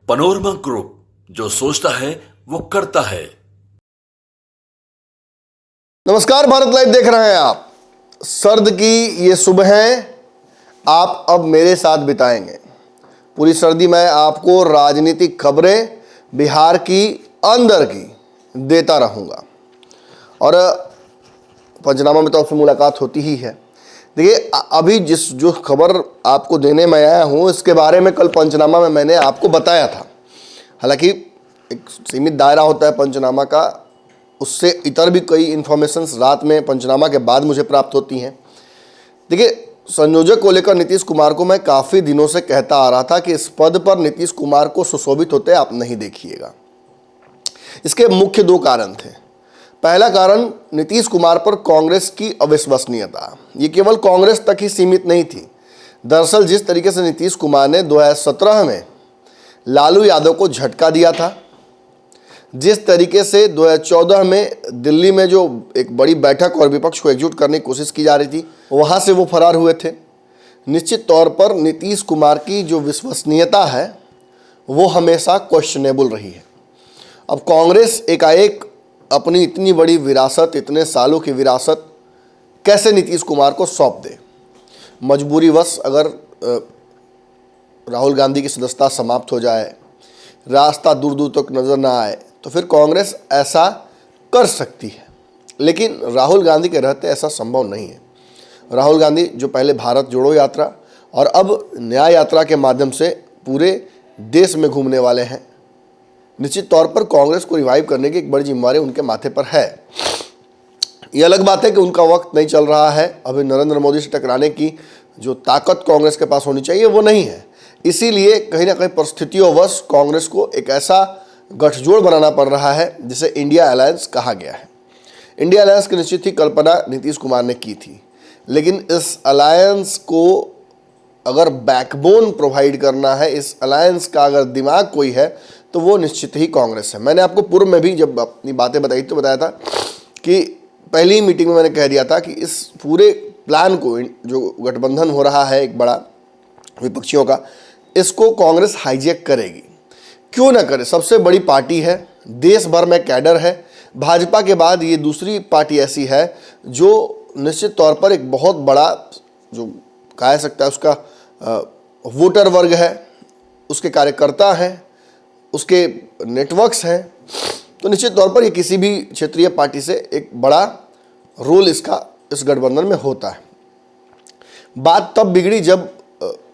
Panorama group, जो सोचता है वो करता है। नमस्कार, भारत लाइव देख रहे हैं आप। सर्द की ये सुबहें आप अब मेरे साथ बिताएंगे। पूरी सर्दी में आपको राजनीतिक खबरें बिहार की अंदर की देता रहूँगा और पंचनामा में तो आपसे मुलाकात होती ही है। देखिए, अभी जो खबर आपको देने में आया हूँ इसके बारे में कल पंचनामा में मैंने आपको बताया था। हालांकि एक सीमित दायरा होता है पंचनामा का, उससे इतर भी कई इन्फॉर्मेशंस रात में पंचनामा के बाद मुझे प्राप्त होती हैं। देखिए, संयोजक को लेकर नीतीश कुमार को मैं काफ़ी दिनों से कहता आ रहा था कि इस पद पर नीतीश कुमार को सुशोभित होते आप नहीं देखिएगा। इसके मुख्य दो कारण थे। पहला कारण, नीतीश कुमार पर कांग्रेस की अविश्वसनीयता। ये केवल कांग्रेस तक ही सीमित नहीं थी। दरअसल जिस तरीके से नीतीश कुमार ने 2017 में लालू यादव को झटका दिया था, जिस तरीके से 2014 में दिल्ली में जो एक बड़ी बैठक और विपक्ष को एकजुट करने की कोशिश की जा रही थी, वहाँ से वो फरार हुए थे। निश्चित तौर पर नीतीश कुमार की जो विश्वसनीयता है वो हमेशा क्वेश्चनेबल रही है। अब कांग्रेस एकाएक अपनी इतनी बड़ी विरासत, इतने सालों की विरासत कैसे नीतीश कुमार को सौंप दे? मजबूरीवश अगर राहुल गांधी की सदस्यता समाप्त हो जाए, रास्ता दूर दूर तक नज़र ना आए, तो फिर कांग्रेस ऐसा कर सकती है। लेकिन राहुल गांधी के रहते ऐसा संभव नहीं है। राहुल गांधी जो पहले भारत जोड़ो यात्रा और अब न्याय यात्रा के माध्यम से पूरे देश में घूमने वाले हैं, निश्चित तौर पर कांग्रेस को रिवाइव करने की एक बड़ी जिम्मेदारी उनके माथे पर है। ये अलग बात है कि उनका वक्त नहीं चल रहा है। अभी नरेंद्र मोदी से टकराने की जो ताकत कांग्रेस के पास होनी चाहिए वो नहीं है। इसीलिए कहीं ना कहीं परिस्थितियोंवश कांग्रेस को एक ऐसा गठजोड़ बनाना पड़ रहा है जिसे इंडिया अलायंस कहा गया है। इंडिया अलायंस की निश्चित ही कल्पना नीतीश कुमार ने की थी, लेकिन इस अलायंस को अगर बैकबोन प्रोवाइड करना है, इस अलायंस का अगर दिमाग कोई है तो वो निश्चित ही कांग्रेस है। मैंने आपको पूर्व में भी जब अपनी बातें बताई तो बताया था कि पहली मीटिंग में मैंने कह दिया था कि इस पूरे प्लान को, जो गठबंधन हो रहा है एक बड़ा विपक्षियों का, इसको कांग्रेस हाईजैक करेगी। क्यों ना करे? सबसे बड़ी पार्टी है, देश भर में कैडर है। भाजपा के बाद ये दूसरी पार्टी ऐसी है जो निश्चित तौर पर एक बहुत बड़ा, जो कहा सकता है उसका वोटर वर्ग है, उसके कार्यकर्ता हैं, उसके नेटवर्क्स हैं। तो निश्चित तौर पर ये किसी भी क्षेत्रीय पार्टी से एक बड़ा रोल इसका इस गठबंधन में होता है। बात तब बिगड़ी जब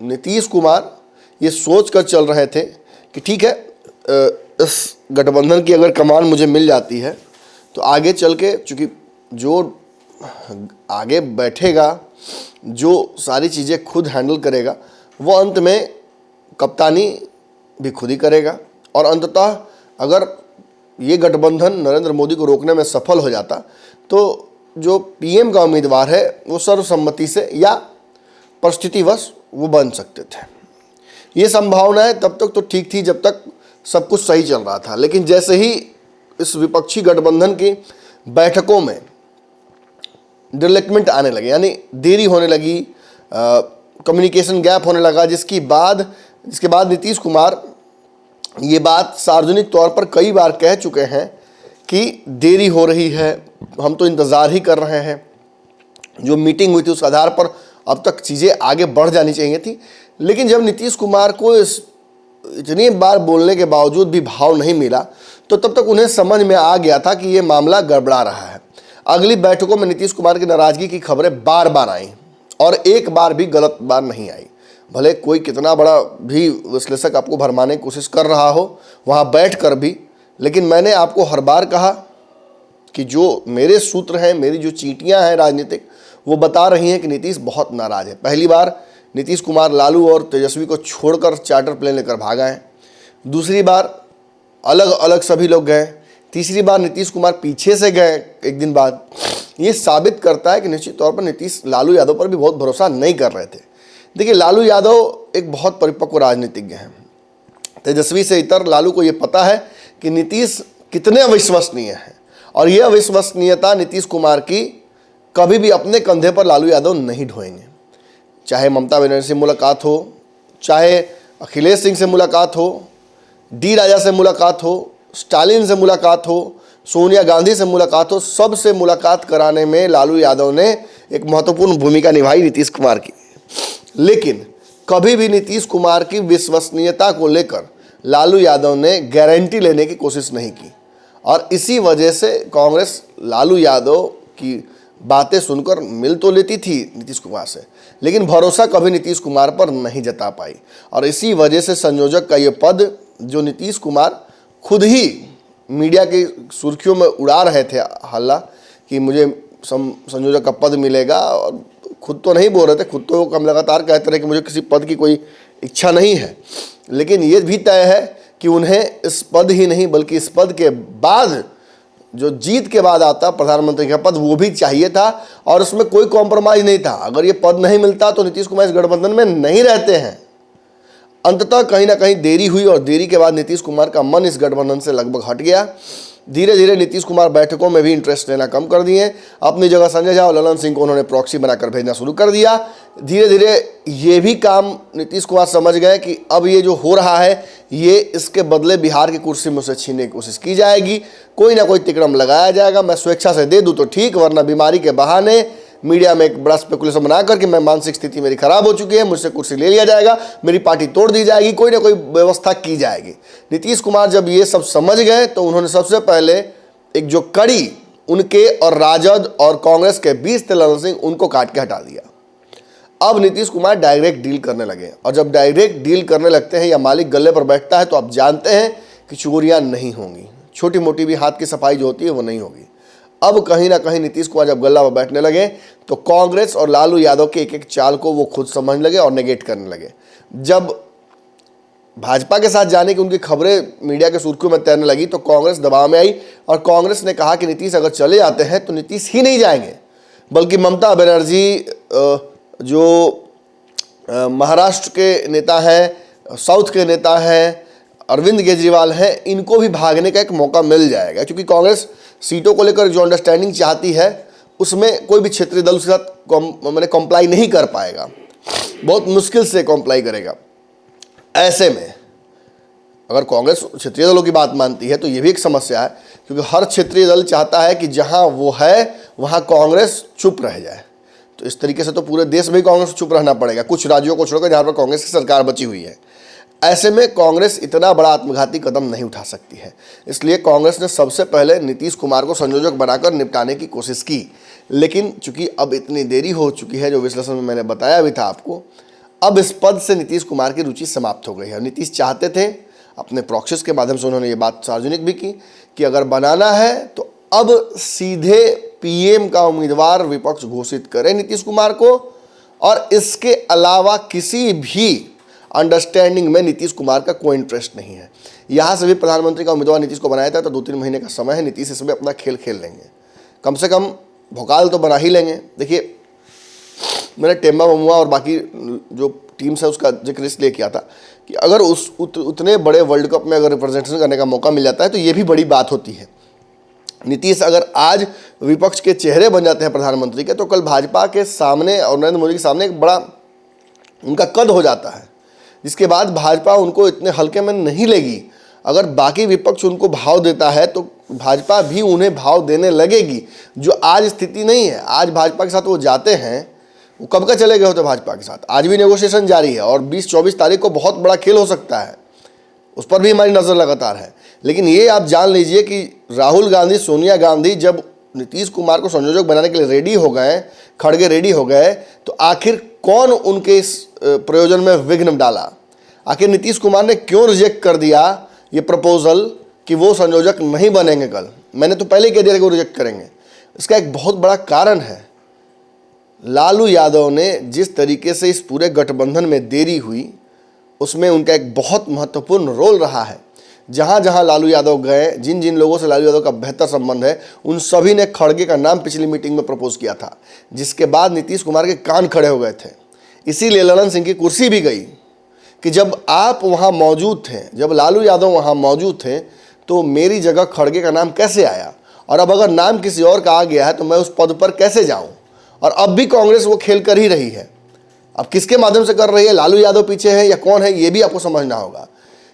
नीतीश कुमार ये सोच कर चल रहे थे कि ठीक है, इस गठबंधन की अगर कमान मुझे मिल जाती है तो आगे चल के, चूँकि जो आगे बैठेगा, जो सारी चीज़ें खुद हैंडल करेगा, वो अंत में कप्तानी भी खुद ही करेगा। और अंततः अगर ये गठबंधन नरेंद्र मोदी को रोकने में सफल हो जाता तो जो पीएम का उम्मीदवार है वो सर्वसम्मति से या परिस्थितिवश वो बन सकते थे। ये संभावनाएं तब तक तो ठीक थी जब तक सब कुछ सही चल रहा था, लेकिन जैसे ही इस विपक्षी गठबंधन की बैठकों में डिलेक्टमेंट आने लगे, यानी देरी होने लगी, कम्युनिकेशन गैप होने लगा, जिसके बाद नीतीश कुमार ये बात सार्वजनिक तौर पर कई बार कह चुके हैं कि देरी हो रही है, हम तो इंतज़ार ही कर रहे हैं। जो मीटिंग हुई थी उस आधार पर अब तक चीज़ें आगे बढ़ जानी चाहिए थी। लेकिन जब नीतीश कुमार को इतनी बार बोलने के बावजूद भी भाव नहीं मिला तो तब तक उन्हें समझ में आ गया था कि ये मामला गड़बड़ा रहा है। अगली बैठकों में नीतीश कुमार की नाराज़गी की खबरें बार बार आईं और एक बार भी गलत बार नहीं आई। भले कोई कितना बड़ा भी विश्लेषक आपको भरमाने की कोशिश कर रहा हो वहाँ बैठ कर भी, लेकिन मैंने आपको हर बार कहा कि जो मेरे सूत्र हैं, मेरी जो चींटियाँ हैं राजनीतिक, वो बता रही हैं कि नीतीश बहुत नाराज़ है। पहली बार नीतीश कुमार लालू और तेजस्वी को छोड़कर चार्टर प्लेन लेकर भागा है। दूसरी बार अलग अलग सभी लोग गए। तीसरी बार नीतीश कुमार पीछे से गए एक दिन बाद। ये साबित करता है कि निश्चित तौर पर नीतीश लालू यादव पर भी बहुत भरोसा नहीं कर रहे थे। देखिए, लालू यादव एक बहुत परिपक्व राजनीतिज्ञ हैं। तेजस्वी से इतर लालू को ये पता है कि नीतीश कितने अविश्वसनीय हैं और ये अविश्वसनीयता नीतीश कुमार की कभी भी अपने कंधे पर लालू यादव नहीं ढोएंगे। चाहे ममता बनर्जी से मुलाकात हो, चाहे अखिलेश सिंह से मुलाकात हो, डी राजा से मुलाकात हो, स्टालिन से मुलाकात हो, सोनिया गांधी से मुलाकात हो, सबसे मुलाकात कराने में लालू यादव ने एक महत्वपूर्ण भूमिका निभाई नीतीश कुमार की। लेकिन कभी भी नीतीश कुमार की विश्वसनीयता को लेकर लालू यादव ने गारंटी लेने की कोशिश नहीं की और इसी वजह से कांग्रेस लालू यादव की बातें सुनकर मिल तो लेती थी नीतीश कुमार से, लेकिन भरोसा कभी नीतीश कुमार पर नहीं जता पाई और इसी वजह से संयोजक का ये पद जो नीतीश कुमार खुद ही मीडिया की सुर्खियों में उड़ा रहे थे हल्ला कि मुझे संयोजक का पद मिलेगा, और खुद तो नहीं बोल रहे थे, खुद तो हम लगातार कहते रहे कि मुझे किसी पद की कोई इच्छा नहीं है, लेकिन ये भी तय है कि उन्हें इस पद ही नहीं बल्कि इस पद के बाद जो जीत के बाद आता प्रधानमंत्री का पद वो भी चाहिए था और उसमें कोई कॉम्प्रोमाइज़ नहीं था। अगर ये पद नहीं मिलता तो नीतीश कुमार इस गठबंधन में नहीं रहते हैं। अंततः कहीं ना कहीं देरी हुई और देरी के बाद नीतीश कुमार का मन इस गठबंधन से लगभग हट गया। धीरे धीरे नीतीश कुमार बैठकों में भी इंटरेस्ट लेना कम कर दिए। अपनी जगह संजय झा और ललन सिंह को उन्होंने प्रॉक्सी बनाकर भेजना शुरू कर दिया। धीरे धीरे ये भी काम नीतीश कुमार समझ गए कि अब ये जो हो रहा है ये इसके बदले बिहार की कुर्सी मुझसे छीनने की कोशिश की जाएगी, कोई ना कोई तिकड़म लगाया जाएगा। मैं स्वेच्छा से दे दूँ तो ठीक, वरना बीमारी के बहाने मीडिया में एक बड़ा स्पेकुलेशन बना करके मैं मानसिक स्थिति मेरी खराब हो चुकी है, मुझसे कुर्सी ले लिया जाएगा, मेरी पार्टी तोड़ दी जाएगी, कोई ना कोई व्यवस्था की जाएगी। नीतीश कुमार जब ये सब समझ गए तो उन्होंने सबसे पहले एक जो कड़ी उनके और राजद और कांग्रेस के बीच थे ललन सिंह, उनको काट के हटा दिया। अब नीतीश कुमार डायरेक्ट डील करने लगे और जब डायरेक्ट डील करने लगते हैं या मालिक गले पर बैठता है तो आप जानते हैं कि चोरियां नहीं होंगी, छोटी मोटी भी हाथ की सफाई जो होती है वो नहीं होगी। अब कहीं ना कहीं नीतीश कुमार जब गल्ला पर बैठने लगे तो कांग्रेस और लालू यादव के एक एक चाल को वो खुद समझ लगे और नेगेट करने लगे। जब भाजपा के साथ जाने की उनकी खबरें मीडिया के सुर्खियों में तैरने लगी तो कांग्रेस दबाव में आई और कांग्रेस ने कहा कि नीतीश अगर चले जाते हैं तो नीतीश ही नहीं जाएंगे बल्कि ममता बनर्जी जो महाराष्ट्र के नेता हैं, साउथ के नेता हैं, अरविंद केजरीवाल हैं, इनको भी भागने का एक मौका मिल जाएगा। क्योंकि कांग्रेस सीटों को लेकर जो अंडरस्टैंडिंग चाहती है उसमें कोई भी क्षेत्रीय दल उसके साथ कंप्लाई नहीं कर पाएगा, बहुत मुश्किल से कंप्लाई करेगा। ऐसे में अगर कांग्रेस क्षेत्रीय दलों की बात मानती है तो ये भी एक समस्या है, क्योंकि हर क्षेत्रीय दल चाहता है कि जहां वो है वहां कांग्रेस चुप रह जाए। तो इस तरीके से तो पूरे देश में ही कांग्रेस चुप रहना पड़ेगा, कुछ राज्यों को छोड़कर जहां पर कांग्रेस की सरकार बची हुई है। ऐसे में कांग्रेस इतना बड़ा आत्मघाती कदम नहीं उठा सकती है, इसलिए कांग्रेस ने सबसे पहले नीतीश कुमार को संयोजक बनाकर निपटाने की कोशिश की। लेकिन चूंकि अब इतनी देरी हो चुकी है, जो विश्लेषण में मैंने बताया भी था आपको, अब इस पद से नीतीश कुमार की रुचि समाप्त हो गई है। नीतीश चाहते थे, अपने प्रॉक्सीज के माध्यम से उन्होंने ये बात सार्वजनिक भी की कि अगर बनाना है तो अब सीधे पीएम का उम्मीदवार विपक्ष घोषित करे नीतीश कुमार को, और इसके अलावा किसी भी अंडरस्टैंडिंग में नीतीश कुमार का कोई इंटरेस्ट नहीं है। यहाँ से भी प्रधानमंत्री का उम्मीदवार नीतीश को बनाया था तो 2-3 महीने का समय है, नीतीश इसमें अपना खेल खेल लेंगे, कम से कम भोकाल तो बना ही लेंगे। देखिए, मैंने टेम्बा ममुआ और बाकी जो टीम्स है उसका जिक्र इसलिए किया था कि अगर उतने बड़े वर्ल्ड कप में अगर रिप्रेजेंटेशन करने का मौका मिल जाता है तो ये भी बड़ी बात होती है। नीतीश अगर आज विपक्ष के चेहरे बन जाते हैं प्रधानमंत्री के, तो कल भाजपा के सामने और नरेंद्र मोदी के सामने एक बड़ा उनका कद हो जाता है, जिसके बाद भाजपा उनको इतने हल्के में नहीं लेगी। अगर बाकी विपक्ष उनको भाव देता है तो भाजपा भी उन्हें भाव देने लगेगी, जो आज स्थिति नहीं है। आज भाजपा के साथ वो जाते हैं, वो कब का चले गए होते भाजपा के साथ, आज भी नेगोशिएशन जारी है और 20-24 तारीख को बहुत बड़ा खेल हो सकता है, उस पर भी हमारी नज़र लगातार है। लेकिन ये आप जान लीजिए कि राहुल गांधी, सोनिया गांधी जब नीतीश कुमार को संयोजक बनाने के लिए रेडी हो गए, खड़गे रेडी हो गए, तो आखिर कौन उनके इस प्रयोजन में विघ्न डाला? आखिर नीतीश कुमार ने क्यों रिजेक्ट कर दिया ये प्रपोजल कि वो संयोजक नहीं बनेंगे कल? मैंने तो पहले ही कह दिया था कि वो रिजेक्ट करेंगे। इसका एक बहुत बड़ा कारण है, लालू यादव ने जिस तरीके से इस पूरे गठबंधन में देरी हुई उसमें उनका एक बहुत महत्वपूर्ण रोल रहा है। जहाँ जहाँ लालू यादव गए, जिन जिन लोगों से लालू यादव का बेहतर संबंध है, उन सभी ने खड़गे का नाम पिछली मीटिंग में प्रपोज किया था, जिसके बाद नीतीश कुमार के कान खड़े हो गए थे। इसीलिए ललन सिंह की कुर्सी भी गई कि जब आप वहाँ मौजूद थे, जब लालू यादव वहाँ मौजूद थे, तो मेरी जगह खड़गे का नाम कैसे आया, और अब अगर नाम किसी और का आ गया है तो मैं उस पद पर कैसे जाऊँ? और अब भी कांग्रेस वो खेल कर ही रही है। अब किसके माध्यम से कर रही है, लालू यादव पीछे है या कौन है, ये भी आपको समझना होगा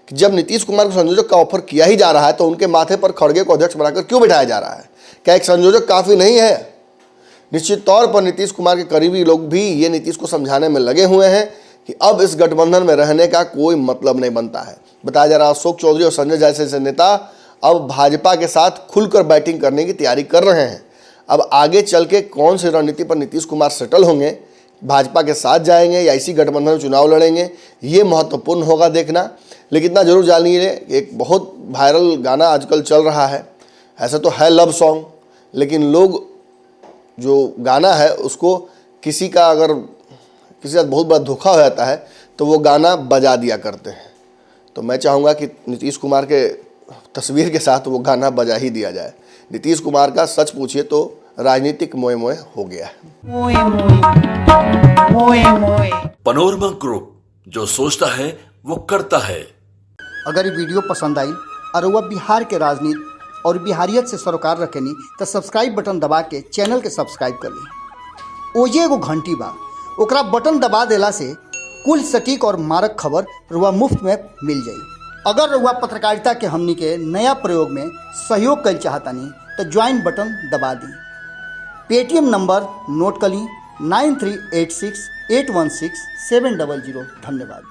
कि जब नीतीश कुमार को संयोजक का ऑफर किया ही जा रहा है तो उनके माथे पर खड़गे को अध्यक्ष बनाकर क्यों बिठाया जा रहा है? क्या एक संयोजक काफ़ी नहीं है? निश्चित तौर पर नीतीश कुमार के करीबी लोग भी ये नीतीश को समझाने में लगे हुए हैं कि अब इस गठबंधन में रहने का कोई मतलब नहीं बनता है। बताया जा रहा है अशोक चौधरी और संजय जैसे नेता अब भाजपा के साथ खुलकर बैटिंग करने की तैयारी कर रहे हैं। अब आगे चल के कौन सी रणनीति पर नीतीश कुमार सेटल होंगे, भाजपा के साथ जाएंगे या इसी गठबंधन में चुनाव लड़ेंगे, ये महत्वपूर्ण होगा देखना। लेकिन इतना जरूर जानिए, एक बहुत वायरल गाना आजकल चल रहा है, ऐसा तो है लव सॉन्ग, लेकिन लोग जो गाना है उसको किसी का अगर किसी के साथ बहुत बड़ा धोखा हो जाता है तो वो गाना बजा दिया करते हैं। तो मैं चाहूँगा कि नीतीश कुमार के तस्वीर के साथ वो गाना बजा ही दिया जाए। नीतीश कुमार का सच पूछिए तो राजनीतिक मोए मोए हो गया है। पनोरमा ग्रुप, जो सोचता है वो करता है। अगर ये वीडियो पसंद आई और वह बिहार के राजनीति और बिहारियत से सरोकार रखेनी तो सब्सक्राइब बटन दबा के चैनल के सब्सक्राइब कर ली। ओजे एगो घंटी बा, ओकरा बटन दबा देला से कुल सटीक और मारक खबर रुआ मुफ्त में मिल जाई। अगर रुआ पत्रकारिता के हमनी के नया प्रयोग में सहयोग कर चाहतानी तो ज्वाइन बटन दबा दी। पेटीएम नंबर नोट कर ली 9386816700। धन्यवाद।